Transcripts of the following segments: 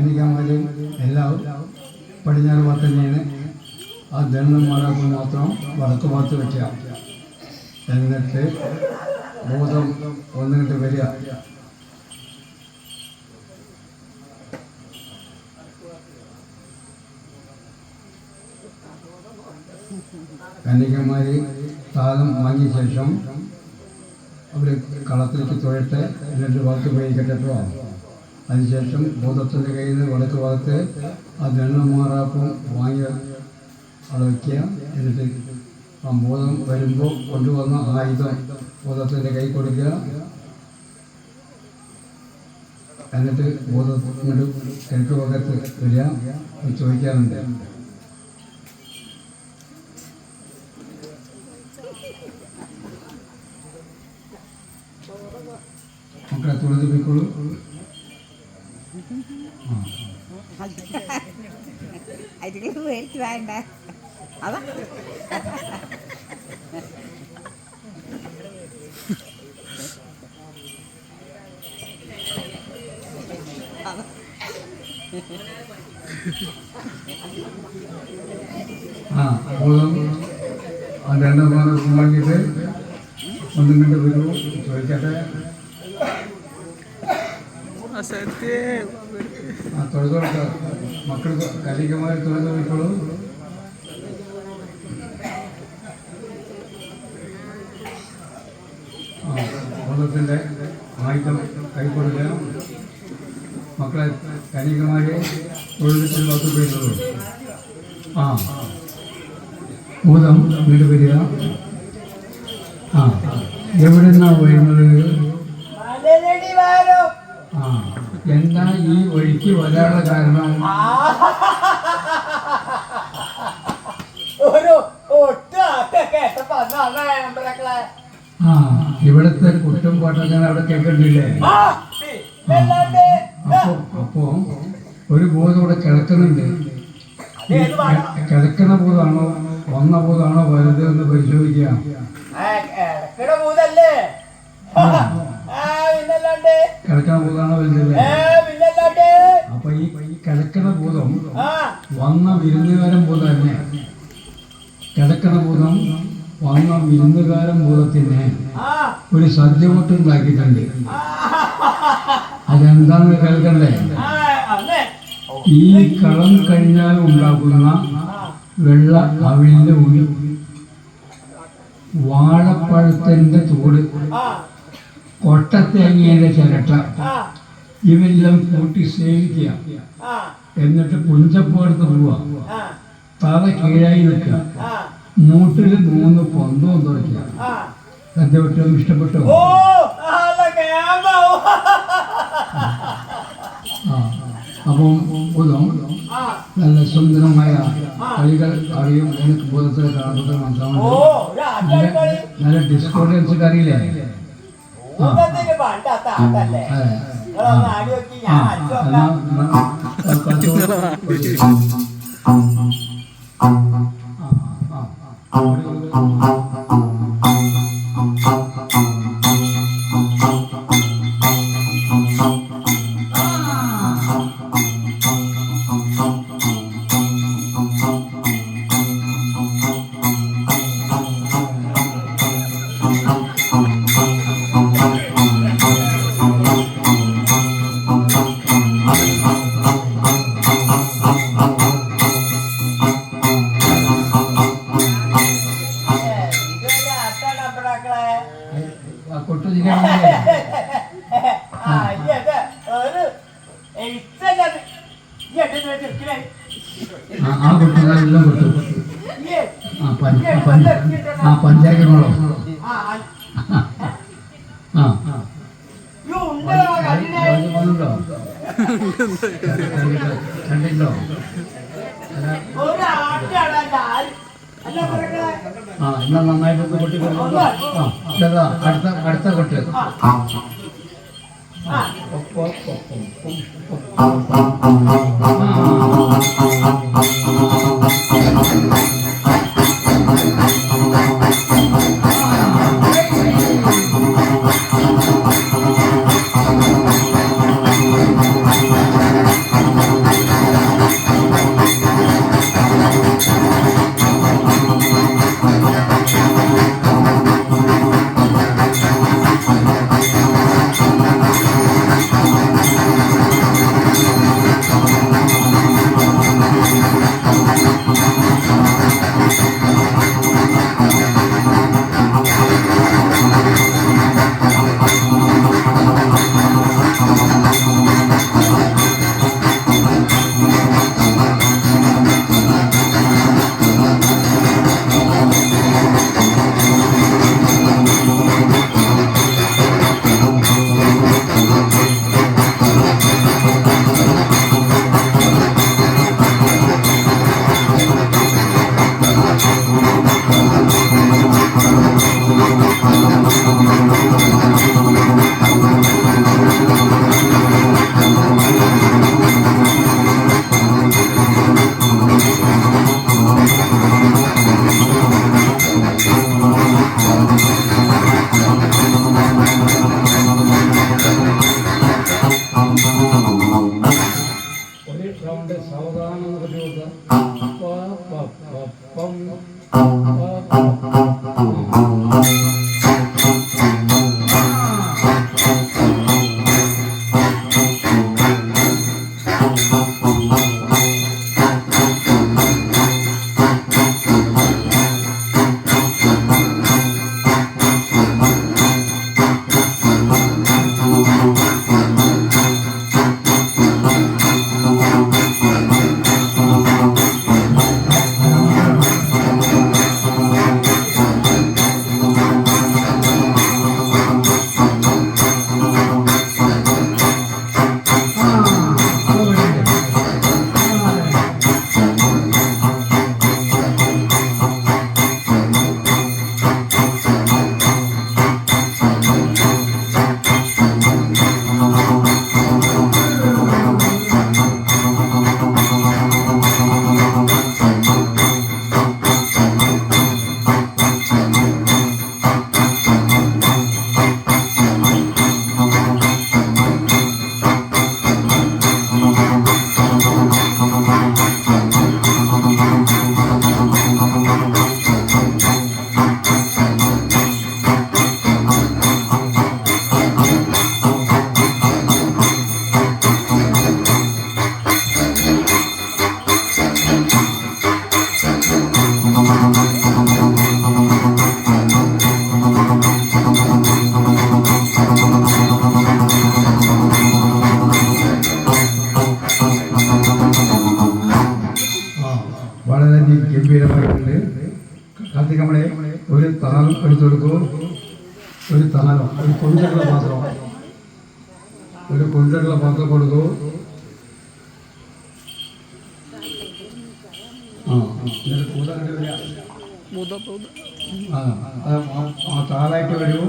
കന്യകമാരും എല്ലാം പടിഞ്ഞാറ് ഭാഗത്ത് തന്നെയാണ്. ആ ദണ്ണം മാറാപ്പ് മാത്രം വടക്ക് ഭാഗത്ത് വയ്ക്കുക. എന്നിട്ട് ബോധം ഒന്നിട്ട് വരിക. കന്യകമാര് താളം വാങ്ങിയ ശേഷം അവർ കളത്തിലേക്ക് തൊഴട്ടെ, എന്നിട്ട് ഭാഗത്ത് ഉപയോഗിക്കട്ടെ. അതിനുശേഷം ബോധത്തിൻ്റെ കയ്യിൽ നിന്ന് വടക്ക് ഭാഗത്ത് ആ ദണ്ണമാറാപ്പും വാങ്ങി അവിടെ വയ്ക്കുക. എന്നിട്ട് ആ ബോധം വരുമ്പോൾ കൊണ്ടുവന്ന ആയുധം ബോധത്തിൻ്റെ കൈ കൊടുക്കുക. എന്നിട്ട് ബോധത്തിനോട് കിഴക്ക് ഭാഗത്ത് വരിക. ചോദിക്കാറുണ്ട്, മക്കളെ തുളസി പോയിക്കോളൂ. വേണ്ട അതാ വാങ്ങിയിട്ട് ഒന്നും കണ്ട് വരൂ, ചോദിക്കട്ടെ. തൊഴുതോട്ട് മക്കൾ കലികമായി തൊഴുത് പോയിക്കോളൂ. ബോധത്തിൻ്റെ ആയുധം കൈക്കൊടുക്കുക. മക്കളെ കനികമായി തൊഴിലിട്ട് നോക്കി പോയിട്ടുള്ളൂ. ബോധം വീട് വരിക. എവിടെ നിന്നാണ് വരുന്നത്? എന്താ ഈ വഴിക്ക് വരാനുള്ള കാരണം? ഇവിടുത്തെ കുട്ടും പാട്ടൊക്കെ അവിടെ കേൾക്കണ്ടില്ലേ? അപ്പോ ഒരു ബോധം ഇവിടെ കിടക്കുന്നുണ്ട്. കിടക്കണ ബോധമാണോ വന്ന ബോധമാണോ വലുത് എന്ന് പരിശോധിക്കുക. കിടക്കണ ബോധമാണോ വലുതല്ലേ? അപ്പൊ ഈ കിടക്കണ ബോധം വന്ന വിരുന്നുകാരൻ ബോധം തന്നെ. കിടക്കണ ബോധം വന്ന വിരുന്നുകാരൻ ബോധത്തിന് ഒരു സദ്യ കൊട്ടുണ്ടാക്കിയിട്ടുണ്ട്. അതെന്താന്ന് കേൾക്കണ്ടേ? ഈ കളം കഴിഞ്ഞാൽ ഉണ്ടാക്കുന്ന വെള്ള അവിലിന്റെ ഉള്ളി, വാഴപ്പഴത്തിന്റെ തോട്, കൊട്ടത്തേങ്ങയുടെ ചിരട്ട, ഇവയെല്ലാം കൂട്ടി സേവിക്കുക. എന്നിട്ട് പുഞ്ചപ്പുറത്ത് പോവുക. തല കീഴായി നിൽക്കുക. മൂട്ടിൽ 3 പൊന്തവും തുറയ്ക്കുക. സദ്യ വിട്ടതും ഇഷ്ടപ്പെട്ടോ? അപ്പം ബോധം നല്ല സുന്ദരമായ കളികൾ അറിയും. എനിക്ക് ബോധത്തിൽ കാണുന്നത് മനസ്സിലാവുന്നുണ്ട്. നല്ല ഡിസ്കോ ഡാൻസ് അറിയില്ലേ? പഞ്ചായത്തിനോളോ കണ്ടിട്ടോ? എന്നാ നന്നായിട്ട് കൊട്ടി അടുത്ത കൊട്ട്. സൗണ്ട് സാവധാനം കൊടുക്കുക. വളരെ ഗംഭീരമായിട്ടുണ്ട്. കാർത്തിക് നമ്മളെ ഒരു താളം എടുത്തു കൊടുക്കൂ. ഒരു താളം, ഒരു കൊണ്ടുള്ള പാത്രം, ഒരു കൊണ്ടുള്ള പാത്രം കൊടുക്കൂ. ആ താളായിട്ട് വരൂ.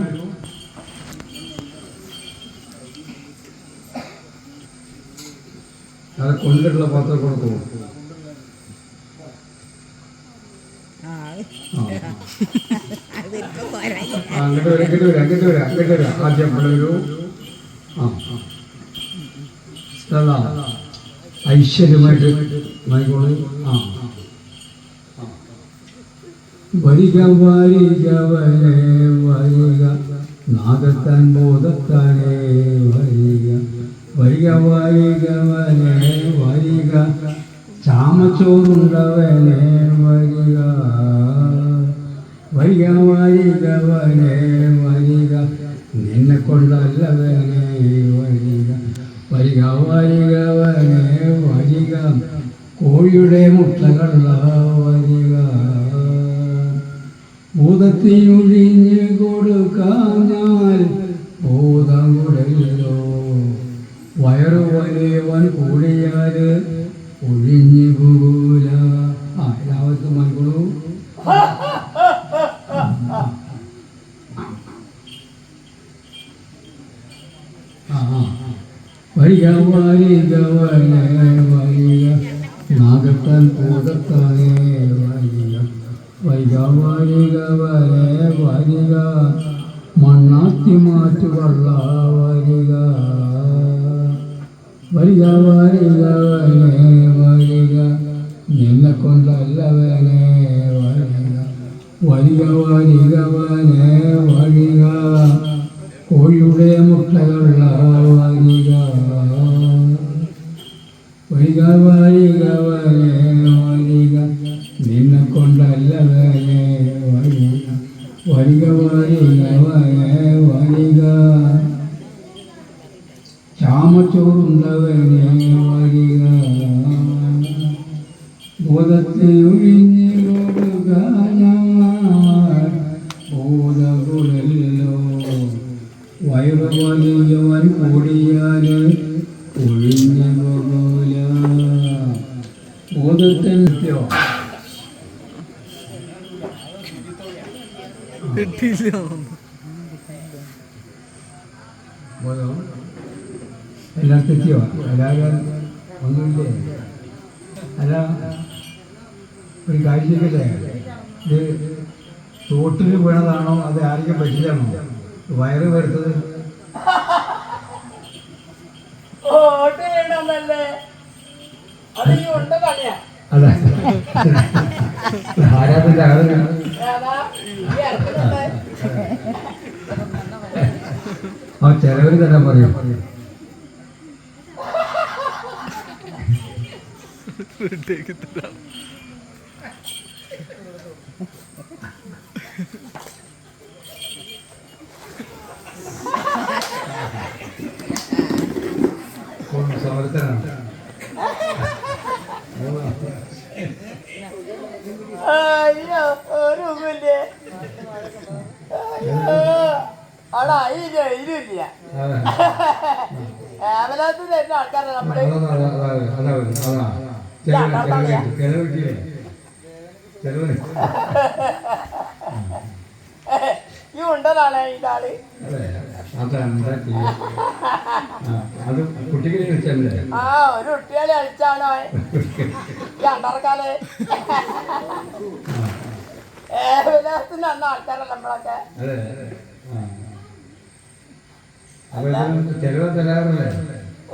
അത് കൊണ്ടുള്ള പാത്രം കൊടുക്കൂ. അങ്ങോട്ട് വരാം. ആദ്യം ഒരു ഐശ്വര്യമായിട്ട് വായിക്കോളൂ. വരിക വരികവനെ വരിക നാഗത്താൻ ബോധത്താനേ വരിക. വരിക വരികവനെ വരിക ചാമച്ചോറുണ്ടവനെ വരിക. വരിക വരികവനെ വരിക നിന്നെ കൊണ്ടല്ലവനെ വരിക. വരിക വരികവനെ വരിക കോഴിയുടെ മുട്ടകളുള്ള വരിക. ഭൂതത്തിനൊഴിഞ്ഞ് കൊടുക്കാഞ്ഞാൽ ഭൂതം കൂടല്ലോ. വയറു വലിയവൻ കൂടിയാൽ ഒഴിഞ്ഞു പോകൂല. എല്ലാവർക്കും മൈക്കോളൂ. വരിക വരികവനെ വരിക നാഗത്താൻ ഭൂതത്താനേ വരിക. വരിക വരികവനെ വരിക മണ്ണാത്തി മാറ്റുകൊള്ള വരിക. വരിക വരികവനെ വരിക നിന്നെ കൊണ്ടല്ലവനെ വരിക. വരിക വരികവനെ വരിക കോഴിയുടെ മുട്ടകളുള്ള വരിക. വരിക വരികവനെ വരിക നിന്നെ കൊണ്ടല്ലവനെ വരിക. വരിക വരികവനെ വരിക ചാമച്ചോറുണ്ടവനെ വരിക. ബോധത്തെ ഒഴിഞ്ഞ് ബോധകുലല്ലോ. വയറു വലിയവൻ കൂടിയാൽ ഒഴിഞ്ഞു പോകൂല. ബോധത്തെ എല്ലാവർക്കും എത്തിയോ? എല്ലാവരും ഒന്നുമില്ലേ? അല്ല ഒരു കാര്യം ചെയ്യല്ലേ, ഇത് തോട്ടിൽ വീണതാണോ അത് ആരെങ്കിലും പറ്റിയതാണോ വയറ് വരുത്തത്? അതെ ആരാധന ആ ചിലവര് തരാൻ പറയും സമരത്തിനാണ് ഈ ഉണ്ടതാണ് ഈ ആള് അത് കുട്ടിക്ക് കളിച്ചല്ലേ ആ ഒരു കുട്ടികളെ കളിച്ചാണോ ഈ അണ്ടർക്കാല് ഏവലാത്തിന് അന്ന് ആൾക്കാരല്ല നമ്മളൊക്കെ ചെലവ് തരാറില്ലേ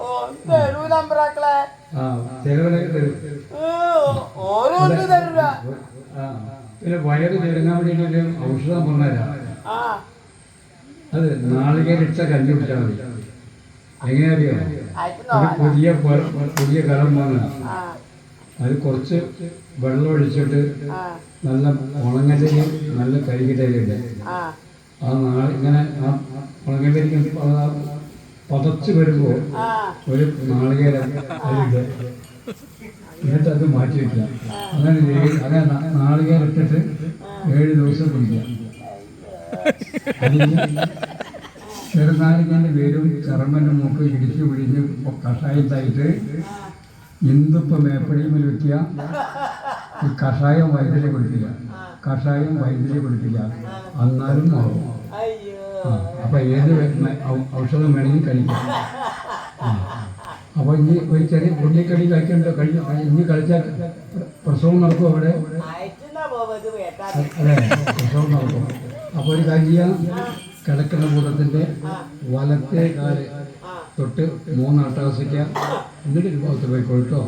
ഓ തരൂ നമ്പറാക്കളെ ഓരോന്നും തരൂല പിന്നെ വയറ് ചെറുങ്ങാൻ വേണ്ടിയിട്ട് ഔഷധം പറഞ്ഞുതരാം അത് നാളികേരിട്ട കഞ്ഞി കുടിച്ചാൽ മതി എങ്ങനെയറിയോ പുതിയ കലം വാങ്ങുക അത് കുറച്ച് വെള്ളം ഒഴിച്ചിട്ട് നല്ല ഉണങ്ങലേക്ക് നല്ല കരികിട്ടയിലുണ്ട് ആ ഇങ്ങനെ ആ ഉണങ്ങലേക്ക് പതച്ച് വരുമ്പോൾ ഒരു നാളികേരം അതിലുണ്ട് എന്നിട്ട് അത് മാറ്റി വയ്ക്കുക അങ്ങനെ നാളികേരം ഇട്ടിട്ട് 7 ദിവസം കുടിക്കുക ചെറുനാരങ്ങൻ്റെ വേരും കറമ്പൻ്റെ മൂക്ക് ഇടിച്ച് പിടിഞ്ഞ് കഷായത്തായിട്ട് എന്തിപ്പം മേപ്പടിയുമിൽ വയ്ക്കുക ഈ കഷായം വൈദ്യുതി കൊടുക്കില്ല കഷായം വൈദ്യുതി കൊടുക്കില്ല എന്നാലും മാറും അപ്പം ഏത് ഔഷധം വേണമെങ്കിൽ കഴിക്കാം അപ്പോൾ ഇനി ഒരു ചെറിയ പുള്ളിക്കടി കഴിക്കണ്ടോ ഇനി കളിച്ചാൽ പ്രസവം നടക്കും അവിടെ അതെ പ്രസവം നടക്കും അപ്പോൾ ഒരു കാര്യം ചെയ്യാം കിടക്കുന്ന ഭൂതത്തിൻ്റെ വലത്തെ കാല് തൊട്ട് 3 അട്ടഹസിക്കുക എന്നിട്ട് ഭാഗത്ത് പോയിക്കോട്ടോ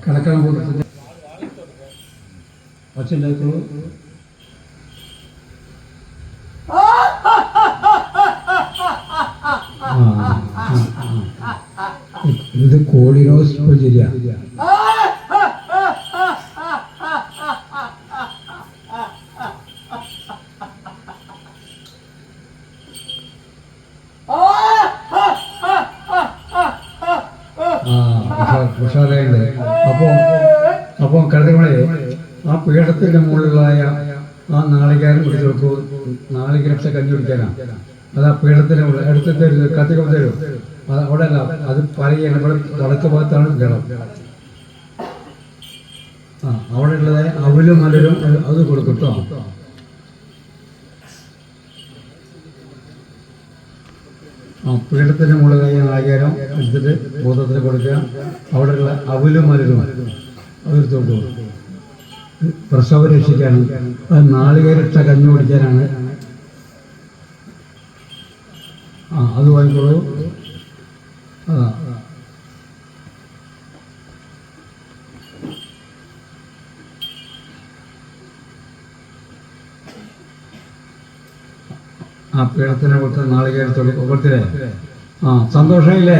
കിടക്കണ ഭൂതത്തിൻ്റെ അച്ഛൻ്റെത്തോളൂ ഇത് കോളിനോസ് പ്രചര്യ ഉഷാറുണ്ട്. അപ്പോൾ കിടക്കുമ്പോഴേ ആ പീഠത്തിൻ്റെ മുകളിലായ ആ നാളികേരം കുടിച്ച് വെക്കൂ. നാളികേരത്തെ കഞ്ഞി കുടിക്കാനാണ്. അത് ആ പീഠത്തിൻ്റെ മുകളിൽ എടുത്തിട്ട് കത്തിക്കൊണ്ട് തരും. അത് അവിടെ അല്ല, അത് പറയുകയാണ് ഇവിടെ വടക്ക് ഭാഗത്താണ് കിടം. അവിടെ ഉള്ളത് അവലും മലരും അത് കൊടുക്കും കേട്ടോ. പീഠത്തിൻ്റെ മുകളിലായ നാളികേരം എടുത്തിട്ട് ഭൂതത്തിന് കൊടുക്കുക. അവിടെയുള്ള അവലും മലരും അതെടുത്തോട്ട് കൊടുക്കും. പ്രസവ രക്ഷിക്കാനും അത് നാളികേരിട്ട കഞ്ഞി കുടിക്കാനാണ്. അത് വാങ്ങിക്കോളൂ. ആ പീഠത്തിനെ കൊടുത്ത് നാളികേരത്തോട് കൊടുത്തില്ലേ? സന്തോഷമില്ലേ?